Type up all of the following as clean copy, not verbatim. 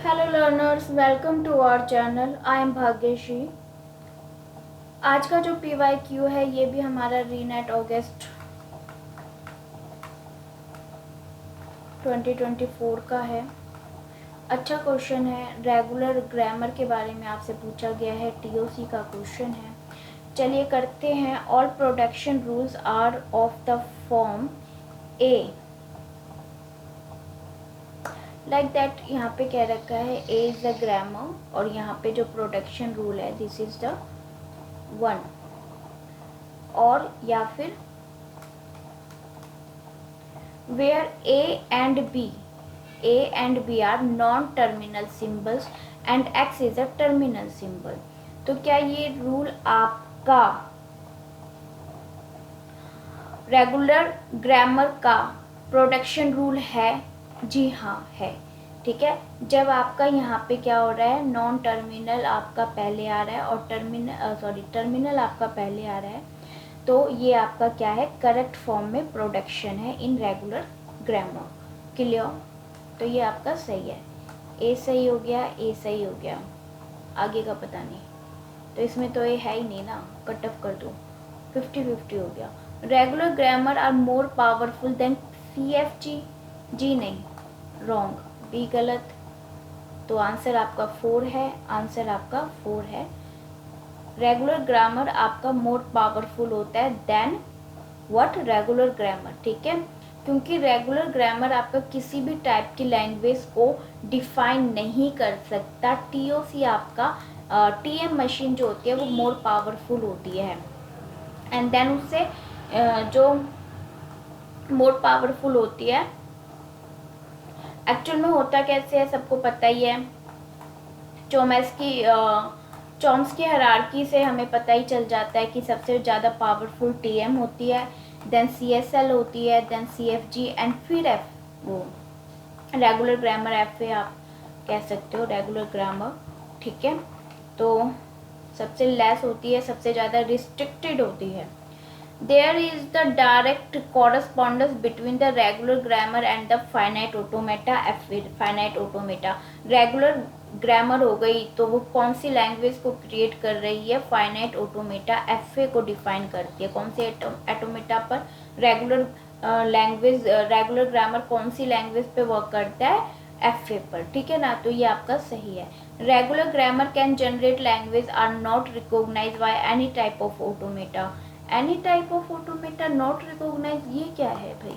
Hello learners, welcome to our channel. I am Bhagyashree. आज का जो PYQ है ये भी हमारा रीनेट अगस्त 2024 का है। अच्छा क्वेश्चन है। रेगुलर ग्रामर के बारे में आपसे पूछा गया है। TOC का क्वेश्चन है। चलिए करते हैं। All production rules are of the form A like that. यहाँ पे कह रखा है ए इज द ग्रामर और यहाँ पे जो प्रोडक्शन रूल है दिस इज द 1। और या फिर where A and B are non-terminal symbols and X is a terminal symbol। तो क्या ये रूल आपका रेगुलर ग्रामर का प्रोडक्शन रूल है? जी हाँ है। ठीक है। जब आपका यहाँ पे क्या हो रहा है, नॉन टर्मिनल आपका पहले आ रहा है और टर्मिनल आपका पहले आ रहा है, तो ये आपका क्या है, करेक्ट फॉर्म में प्रोडक्शन है इन रेगुलर ग्रामर। क्लियर? तो ये आपका सही है। ए सही हो गया, ए सही हो गया, आगे का पता नहीं। तो इसमें तो ये है ही नहीं ना, कट ऑफ कर दो। 50-50 हो गया। Regular grammar are more powerful than CFG। जी नहीं, रॉन्ग, बी गलत। तो आंसर आपका 4 है। आंसर आपका 4 है। रेगुलर ग्रामर आपका मोर पावरफुल होता है देन व्हाट, रेगुलर ग्रामर। ठीक है, क्योंकि रेगुलर ग्रामर आपका किसी भी टाइप की लैंग्वेज को डिफाइन नहीं कर सकता। TOC आपका TM मशीन जो होती है वो मोर पावरफुल होती है। एंड देन उससे जो मोर पावरफुल होती है, एक्चुअल में होता कैसे है सबको पता ही है। चॉम्स्की हायरार्की से हमें पता ही चल जाता है कि सबसे ज़्यादा पावरफुल TM होती है, देन CSL होती है, देन CFG एंड फिर F, वो रेगुलर ग्रामर FA आप कह सकते हो, रेगुलर ग्रामर। ठीक है, तो सबसे लेस होती है, सबसे ज़्यादा रिस्ट्रिक्टेड होती है। There is the direct correspondence between the regular grammar and the finite automata FA। finite automata regular grammar हो गई तो वो कौन सी लैंग्वेज को क्रिएट कर रही है, फाइनाइट ऑटोमेटा FA को डिफाइन करती है। कौन से ऑटोमेटा पर? रेगुलर लैंग्वेज, रेगुलर ग्रामर कौन सी लैंग्वेज पे वर्क करता है? FA पर। ठीक है ना, तो ये आपका सही है। Regular grammar can generate language are not recognize by any type of automata. Any type of automata not recognize, ये क्या है भाई?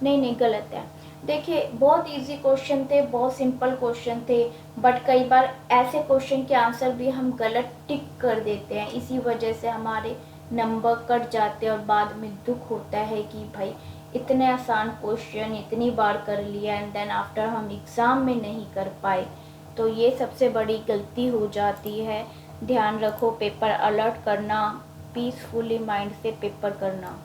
नहीं, गलत है। देखिए, बहुत इजी क्वेश्चन थे, बहुत सिंपल क्वेश्चन थे, बट कई बार ऐसे क्वेश्चन के आंसर भी हम गलत टिक कर देते हैं, इसी वजह से हमारे नंबर कट जाते हैं और बाद में दुख होता है कि भाई इतने आसान क्वेश्चन इतनी बार कर लिया एंड देन आफ्टर हम एग्ज़ाम में नहीं कर पाए। तो ये सबसे बड़ी गलती हो जाती है। ध्यान रखो, पेपर अलर्ट करना, पीसफुली माइंड से पेपर करना।